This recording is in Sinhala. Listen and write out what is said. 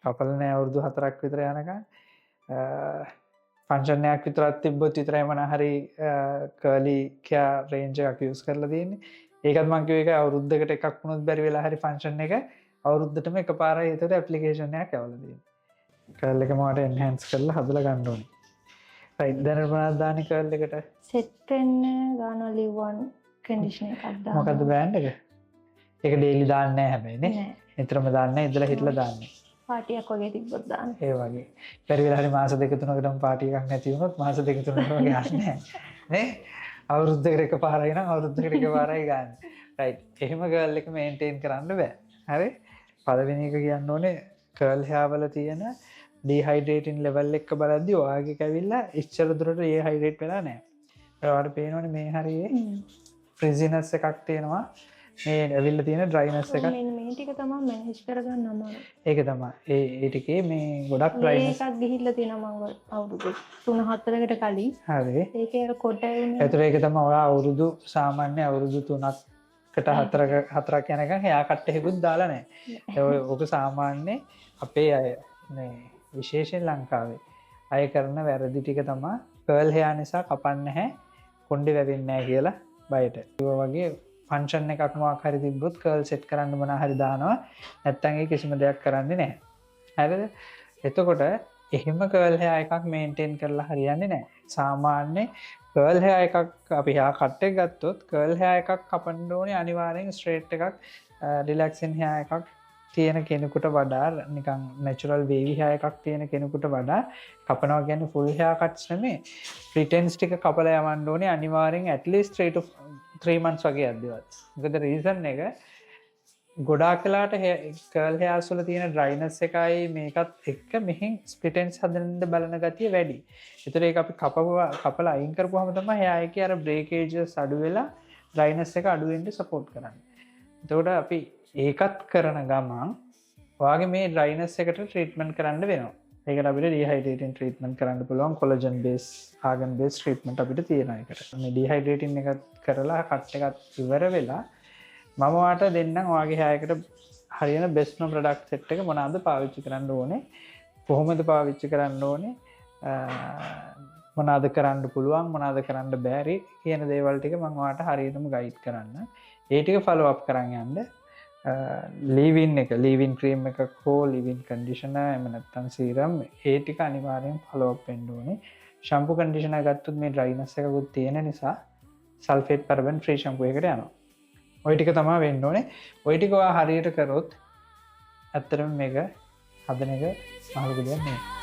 කපල නෑ අවුරුදු 4ක් විතර යනකම්. ෆන්ක්ෂන් එකක් විතරක් තිබ්බොත් විතරයි මම හරි කර්ලි කියා රේන්ජ් එකක් යූස් කරලා තියෙන්නේ. ඒකත් මම කිව්ව එක අවුරුද්දකට එකක් වුණොත් බැරි වෙලා හරි ෆන්ක්ෂන් එක අවුරුද්දටම එකපාරයි හිතට ඇප්ලිකේෂන් එකක් යවලා තියෙන්නේ. කර්ල් එක මට එන්හෑන්ස් කරලා හදලා ගන්න ඕනේ. රයිට් දැනට මොනවද දාන්නේ කර්ල් එකට? සෙට් වෙන්න ගානවා live on conditioner එකක් දානවා. මොකද්ද බ්‍රෑන්ඩ් එක? ඒක ඩේලි දාන්නේ නැහැ හැබැයි නේ. නිතරම දාන්නේ නැහැ ඉඳලා හිටලා දාන්නේ. පාටියක් වගේ තිබ්බොත් දාන්න. ඒ වගේ. බැරි වෙලා හරි මාස දෙක තුනකටම පාටි එකක් නැති වුණොත් මාස දෙක තුනකටම ගන්න නැහැ. නේ? අවුරුද්දකට එකපාරයි නම් අවුරුද්දකට එකපාරයි ගන්න. රයිට්. එහෙම කර්ල් එක මේන්ටේන් කරන්න බෑ. හරි? පළවෙනි එක කියන්න ඕනේ කර්ල් හෙයාර් වල තියෙන ඩිහයිඩ්‍රේටින් ලෙවල් එක බලද්දි ඔයාගේ කැවිල්ලා ඉච්චර දුරට ඩිහයිඩ්‍රේට් වෙලා නැහැ. ඔයාලට පේනවනේ මේ හරියේ ෆ්‍රිසිනස් එකක් තියෙනවා. මේ ඇවිල්ලා තියෙන ඩ්‍රයිනස් එකක්. මේ ටික තමයි මැනේජ් කරගන්න අමාරු. ඒක තමයි. ඒ ටිකේ මේ ගොඩක් ඩ්‍රයිනස් එකක් ගිහිල්ලා තියෙනවා මම අවුරුදු 3-4කට කලින්. හරි. ඒකේ අර කොට වුණේ. ඒතර ඒක තමයි ඔයා අවුරුදු සාමාන්‍ය අවුරුදු 3කට 4ක් යනකම් එයා කට් එකකුත් දාලා නැහැ. ඔක සාමාන්‍ය අපේ අය මේ විශේෂයෙන් ලංකාවේ අය කරන වැරදි ටික තමයි කර්ල් හෙයාර් නිසා කපන්නේ නැහැ, කොණ්ඩේ වැවෙන්නේ නැහැ කියලා බයට. ඒ වගේ ෆන්ක්ෂන් එකක් මොකක් හරි තිබ්බොත් කර්ල් සෙට් කරන්න මොන හරි දානවා. නැත්තම් ඒ කිසිම දෙයක් කරන්නේ නැහැ. හරිද? එතකොට එහෙම කර්ල් හෙයාර් එකක් මේන්ටේන් කරලා හරියන්නේ නැහැ. සාමාන්‍ය කර්ල් හෙයාර් එකක් අපි හෙයාර් කට් එක ගත්තොත් කර්ල් හෙයාර් එකක් කපන්න ඕනේ අනිවාර්යෙන් ස්ට්‍රේට් එකක් රිලැක්සින් හෙයාර් එකක් තියෙන කෙනෙකුට වඩා නිකන් නැචරල් වේවි හෙයාර් එකක් තියෙන කෙනෙකුට වඩා කපනවා කියන්නේ ෆුල් හෙයාර් කට්ස් නෙමෙයි ප්‍රිටෙන්ස් ටික කපලා යවන්න ඕනේ අනිවාර්යෙන් at least 3 months වගේ යද්දිවත්. මොකද රීසන් එක ගොඩාක් වෙලාට කර්ල් හෙයාර්ස් වල තියෙන ඩ්‍රයිනස් එකයි මේකත් එක්ක මෙහෙන් ස්ප්ලිටෙන්ස් හදන්න බලන ගතිය වැඩි. ඒතර ඒක අපි කපලා අයින් කරපුවාම තමයි හෙයාර් එකේ අර බ්‍රේකේජස් අඩු වෙලා ඩ්‍රයිනස් එක අඩු වෙන්න සපෝට් කරන්නේ. එතකොට අපි ඒකත් කරන ගමන් ඔයාගේ මේ ඩ්‍රයිනස් එකට ට්‍රීට්මන්ට් කරන්න වෙනවා. ඒකට අපිට ඩිහයිඩ්‍රේටින් ට්‍රීට්මන්ට් කරන්න පුළුවන් collagen base argon base treatment අපිට තියෙනවා ඒකට. මේ ඩිහයිඩ්‍රේටින් එක කරලා කට් එකත් ඉවර වෙලා මම ඔයාට දෙන්නම් ඔයාගේ හෙයාර් එකට හරියන බෙස්ට්ම ප්‍රොඩක්ට් සෙට් එක මොනවාද පාවිච්චි කරන්න ඕනේ, කොහොමද පාවිච්චි කරන්න ඕනේ, මොනවාද කරන්න පුළුවන්, මොනවාද කරන්න බැරි කියන දේවල් ටික මම ඔයාට හරියටම ගයිඩ් කරන්න. ඒ ටික ෆලෝ අප් කරන් යන්න. ලීවින් එක ලීවින් ක්‍රීම් එකක් හෝ ලීවින් කන්ඩිෂනර් එහෙම නැත්නම් සීරම් ඒ ටික අනිවාර්යෙන් ෆලෝ අප් වෙන්න ඕනේ. ෂැම්පූ කන්ඩිෂනර් ගත්තොත් මේ ඩ්‍රයිනස් එකකුත් තියෙන නිසා සල්ෆේට් පැරබන් ෆ්‍රී ෂැම්පූ එකකට යනවා. ওই ටික තමයි වෙන්න ඕනේ. ওই ටික ඔයා හරියට කරොත් ඇත්තටම මේක හදන එක මහලු දෙයක් නෙවෙයි.